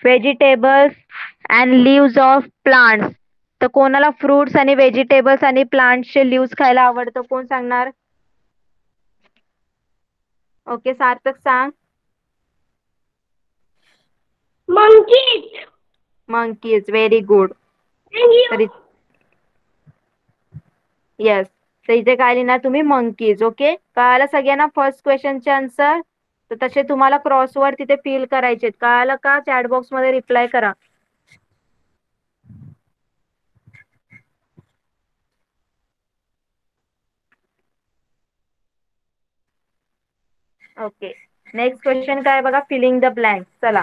vegetables and leaves of plants. तर कोणाला फ्रुट्स आणि व्हेजिटेबल्स आणि प्लांट्सचे लिव्स खायला आवडतं? कोण सांगणार? ओके, सार्थक सांग. मंकीज. मंकीज. Very good. तरी येस. तर इथे काय लिहिणार तुम्ही? मंकीज. ओके, कळालं सगळ्यांना फर्स्ट क्वेश्चनचे आन्सर? तर तसे तुम्हाला क्रॉसवर्ड तिथे फिल करायचे. कळालं का? चॅट बॉक्स मध्ये रिप्लाय करा. ओके, नेक्स्ट क्वेश्चन काय बघा, फिलिंग द ब्लँक. चला.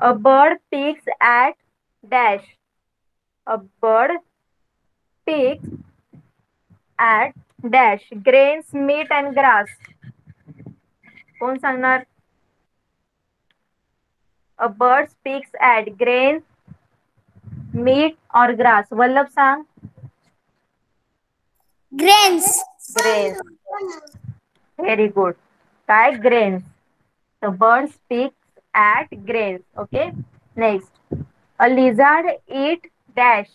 A bird picks at dash. A bird picks at dash grains, meat and grass. कोण सांगणार? A bird picks at grains, meat और ग्रास. वल्लभ सांग. ग्रेन्स. ग्रेन्स. Very good. काय? Grains. The bird speaks at grains. Okay. Next. A lizard eat dash.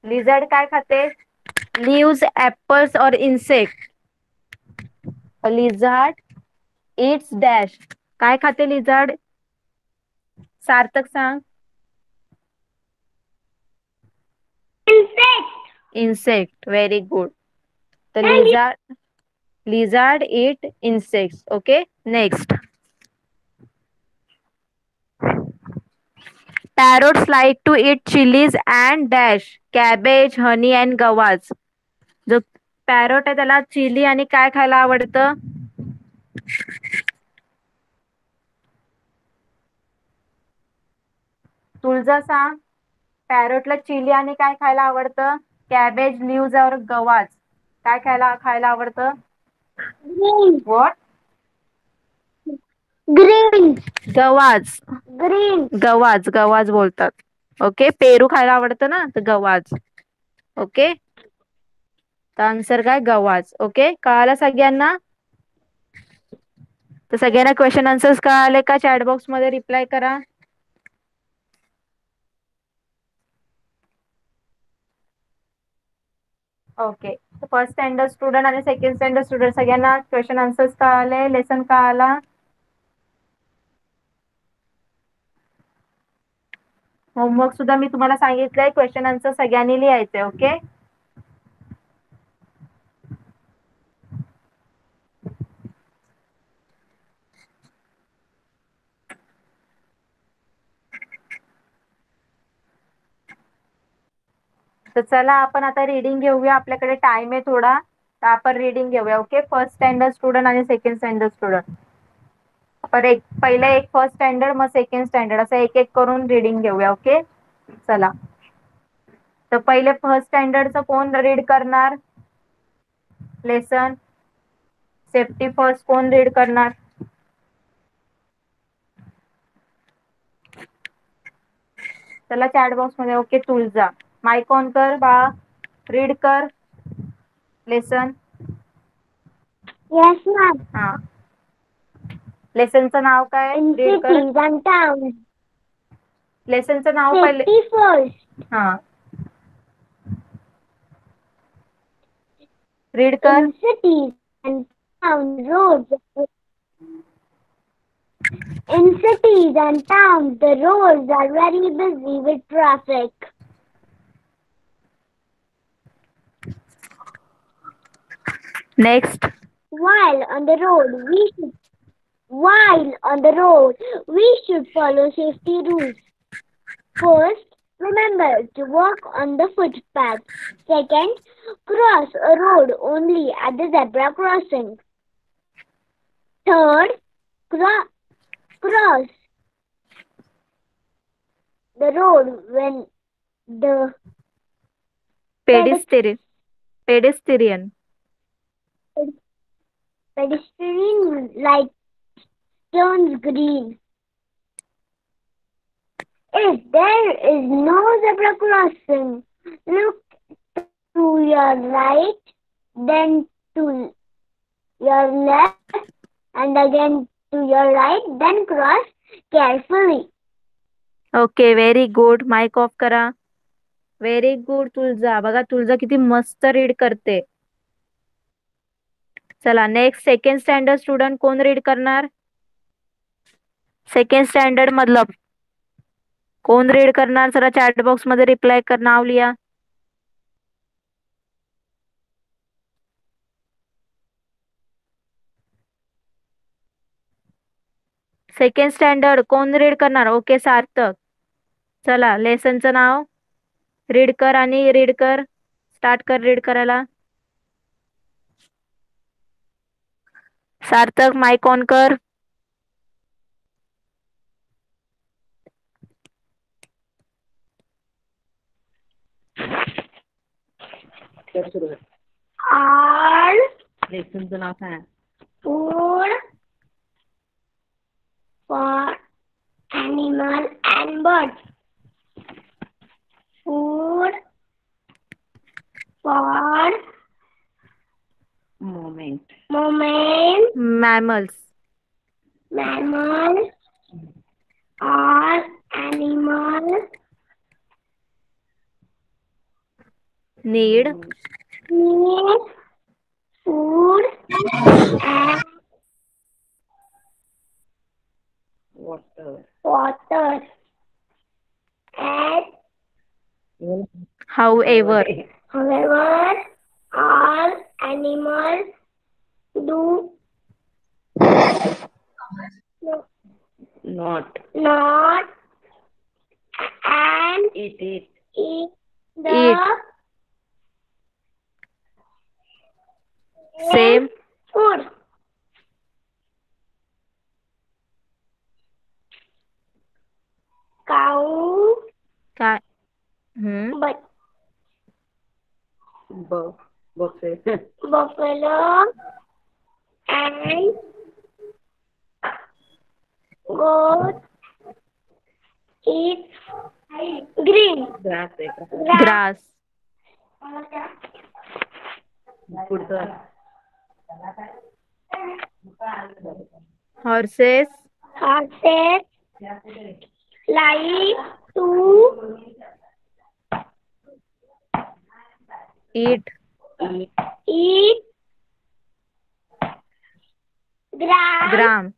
Lizard काय खाते? Leaves, apples or insect. A lizard eats dash. काय खाते lizard? सार्थक सांग. Insect. Insect. Very good. The lizard eat insects. Okay. Next. Parrots like to eat chilies and dash cabbage, honey and गवाज. जो parrot आहे त्याला chilli आणि काय खायला आवडतं? तुळजा सांग. पॅरोटला चिली आणि काय खायला आवडतं? कॅबेज, लीव्ज और गवाज. काय खायला आवडतं? ग्रीन. व्हॉट? ग्रीन. गवाज. ग्रीन. गवाज. गवाज बोलतात. ओके, पेरू खायला आवडतं ना, तर गवाज. ओके, तर आन्सर काय? गवाज. ओके, कळालं सगळ्यांना? तर सगळ्यांना क्वेश्चन आन्सर्स कळाले का? चॅट बॉक्स मध्ये रिप्लाय करा. ओके, फर्स्ट स्टँडर्ड स्टुडंट आणि सेकंड स्टँडर्ड स्टुडंट सगळ्यांना क्वेश्चन आन्सर्स कळाले, लेसन कळाला. होमवर्क सुद्धा मी तुम्हाला सांगितलंय, क्वेश्चन आन्सर सगळ्यांनी लिहायचे. ओके. तर चला आपण आता रीडिंग घेऊया. आपल्याकडे टाइम आहे थोडा, तर आपण रीडिंग घेऊया. ओके, फर्स्ट स्टँडर्ड स्टुडंट आणि सेकंड स्टँडर्ड स्टुडंट. आपण पहिले एक फर्स्ट स्टँडर्ड, मग सेकंड स्टँडर्ड, असं एक एक करून रीडिंग घेऊया. ओके, चला. तर पहिले फर्स्ट स्टँडर्डचं कोण रीड करणार लेसन? सेफ्टी फर्स्ट कोण रीड करणार? चला चॅट बॉक्स मध्ये. ओके, तुळजा माईक ऑन कर बाळा, रीड कर लेसन. Yes ma'am. हा, लेसनचं नाव काय? इन रीड कर. Cities and town. लेसनचं नाव पहिले. Safety first. हा, रीड कर. In cities and towns, roads. In cities and towns, the roads are very busy with traffic. Next. While on the road, we should follow safety rules. First, remember to walk on the footpath. Second, cross a road only at the zebra crossing. Third, cross the road when the पेडिस्टेरियन. pedestrian light turns green. If there is no zebra crossing, look to your right, then to your left, and again to your right, then cross carefully. Okay, very good. Mic off करा. Very good Tulja. बघा तुळजा किती मस्त read करते. चला next, second standard student कोण read करणार? Second standard मधलं कोण रीड करणार? जरा चॅट बॉक्स मध्ये रिप्लाय कर, नाव लिहा. सेकंड स्टँडर्ड कोण रीड करणार? ओके सार्थक. चला लेसनचं नाव रीड कर आणि रीड कर. स्टार्ट कर रीड करायला. सार्थक माइक ऑन कर. R लेसनचं नाव सांग. food for animal and birds. Food for moment. mammals mammals. are animals need need food and water. And however however, all animals do not not and eat the same food. Cow, काय buffalo, and goat eat green grass. Horses Horses like to eat eat gram.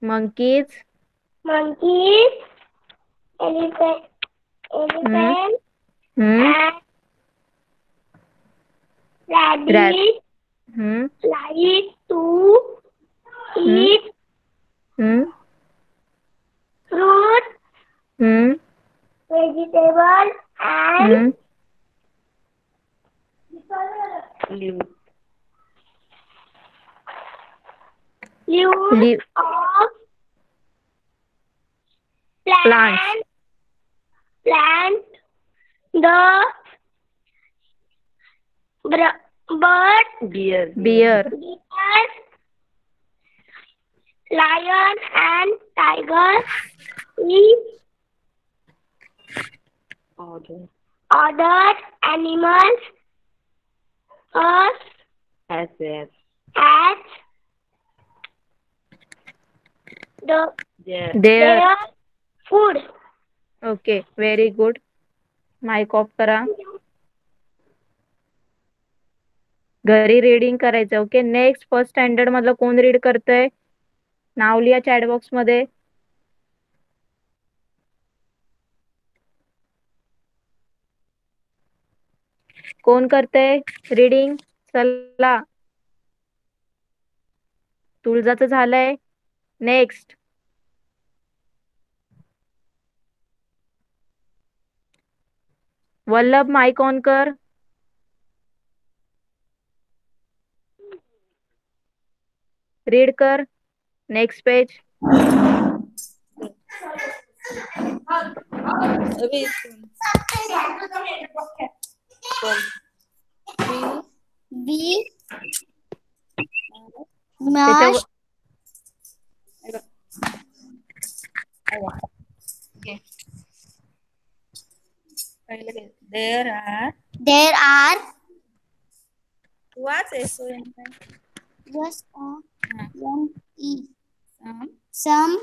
Monkeys elephant, hmm and rabbit hmm like to eat hmm fruit, hmm vegetable, and leaves of plants. plant. The bird, Bear. lion, and tiger is other animals as As the There. their food. Okay, very good. Mike off करा. घरी reading करायचं. Okay, next first standard मधलं कोण read करतंय? नाव लिहा chat box मध्ये. कोण करतंय रीडिंग? चला, तुळजाचं झालंय. नेक्स्ट. वल्लभ, माईक ऑन कर. रीड कर. Next page. We त्याच्या must there are watch SOM काय? just one e some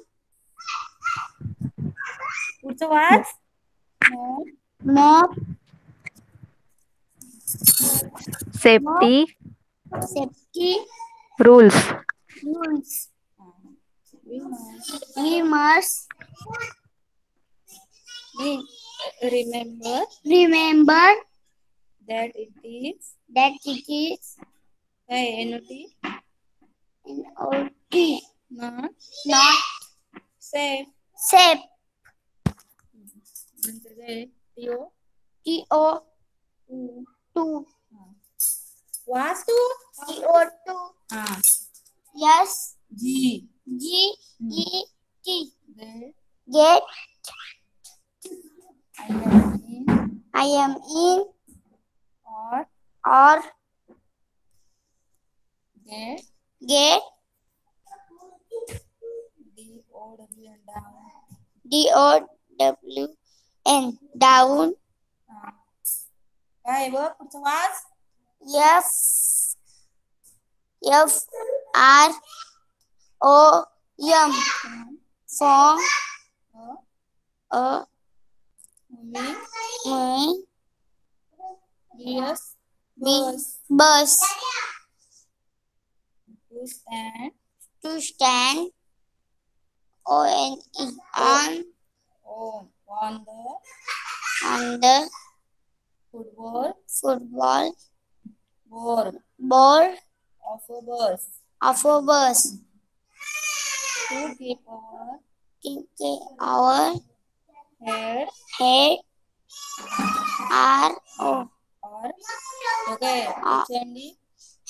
पुढचं वाच. more safety safety rules. rules. We must Remember remember that it is that it is काय NOT not not safe. safe नंतर काय TO to watch Tu. CO2 हा yes G GET that get I am in I am in or or get get DOWN down. DOWN down काय बघ पुढचं वाच. F FROM from a moving yes bus to stand to stand on on the football board of a bus of a bus to keep our head head or okay HND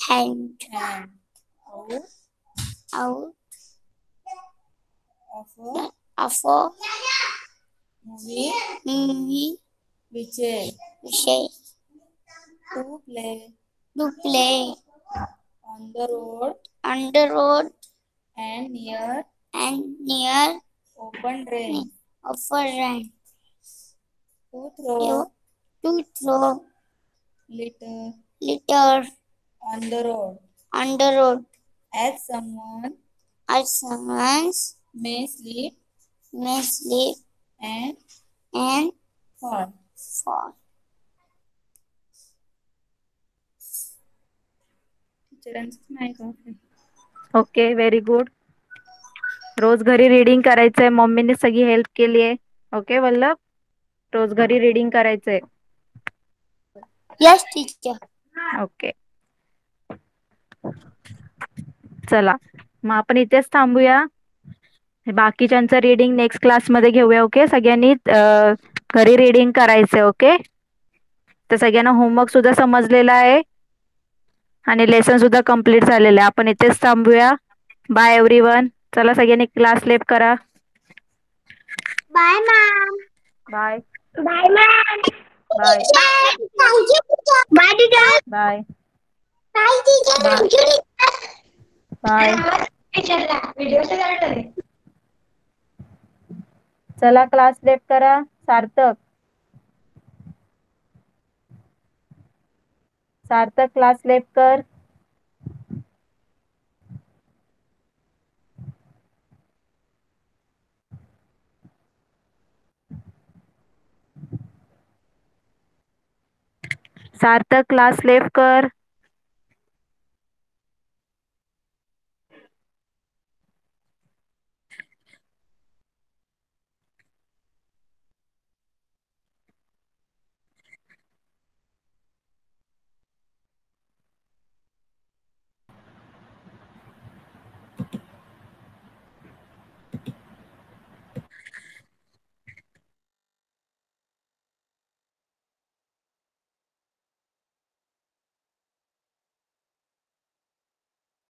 hand hand out out of a of a movie which to play on the road and near open range of a rain to throw to throw litter on the road as someone may slip and fall. टीचरांचंच माहिती आहे. Okay, very good. रोज घरी reading करायचंय. मम्मीने सगळी help केली आहे. Okay Vallabh, रोज घरी reading करायचंय. yes teacher. ओके, चला मग आपण इथेच थांबूया. बाकीच्यांचं रीडिंग नेक्स्ट क्लासमध्ये घेऊया. ओके, सगळ्यांनी घरी रीडिंग करायचंय. ओके, तर सगळ्यांना होमवर्क सुद्धा समजलेला आहे आणि लेसन सुद्धा कम्प्लीट झालेलं आहे. आपण इथेच थांबूया. Bye everyone. चला सगळ्यांनी क्लास लेफ्ट करा. Bye ma'am. Bye Bye ma'am. Bye Bye. Thank you teacher. Bye teacher. Bye Bye teacher. Thank you teacher. Bye. Video झाले. चला क्लास लेफ्ट करा. सार्थक क्लास लेफ्ट कर. सार्थक क्लास लेफ्ट कर.